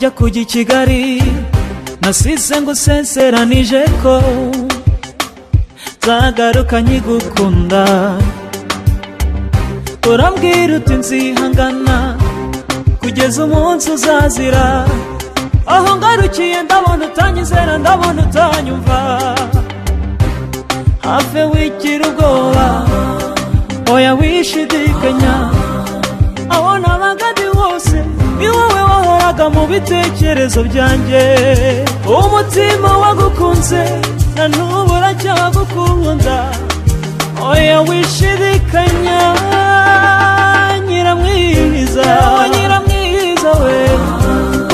jya kujya i Kigali nasize ngusezeranije ko zagaruka nkigukunda urambwira uti nzihangana kugeza umunsi uzazira aho ngarukiye ndabona utanyizera ndabona utanyumva have wigira ubwoba oya wishidikanya aho nabaga ndi hose ni wowe wahoraga mu bitekerezo byanjye umutima wagukunze na n'ubu uracyagukunda oya wishidikanya nyiramwiza we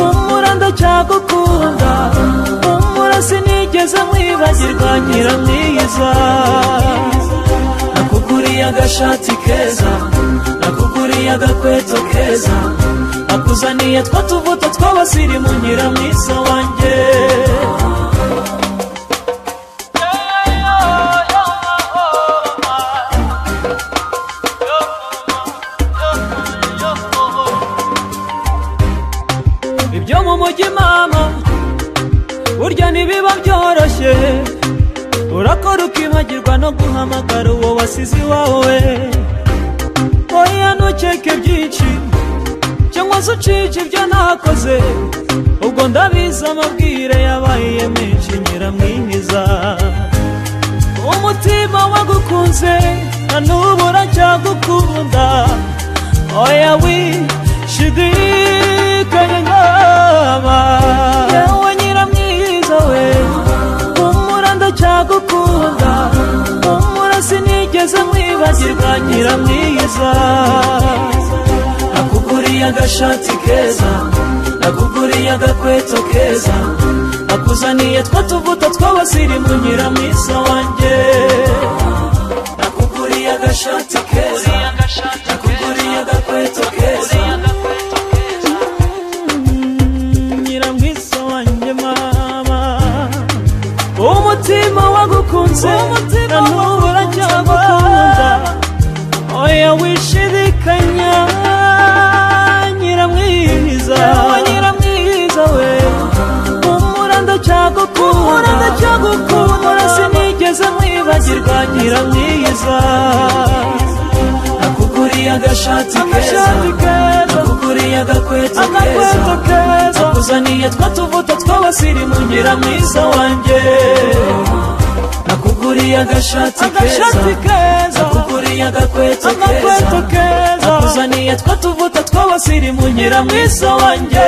umura ndacyagukunda umura sinigeze mwibagirwa nyiramwiza nakuguriye agashati keza nakuguriye agakweto keza nakuzaniye twa tuvuta tw'abasirimu nyiramwiza wanjye ibyo mu mujyi mama burya ntibiba byoroshye urakora ukibagirwa no guhamagara uwo wasize iwawe oya ntukeke byinshi cyangwa se ucike ibyo nakoze ubwo ndabizi amabwire yabaye menshi nyiramwiza umutima wagukunze na n'ubu uracyagukunda oya wishidikanya nkaba yewe nyiramwiza we umura ndacyagukunda umura sinigeze mwibagirwa nyiramwiza nakuguriye agashati keza nakuguriye agakweto keza nakuzaniye twa tuvuta tw'abasirimu nyiramwiza wanjye nakuguriye agashati keza nakuguriye agakweto keza nyiramwiza wanjye mama umutima wagukunze na n'ubu uracyagukunda oya wishidikanya nyiramwiza we umura ndacyagukunda sinigeze mwibagirwa nyiramwiza nakuguriye agashati keza nakuguriye agakweto keza nakuzaniye twa tuvuta tw'abasirimu nyiramwiza wanjye nakuguriye agashati keza nakuguriye agakweto keza nakuzaniye twa tuvuta tw'abasirimu nyiramwiza wanjye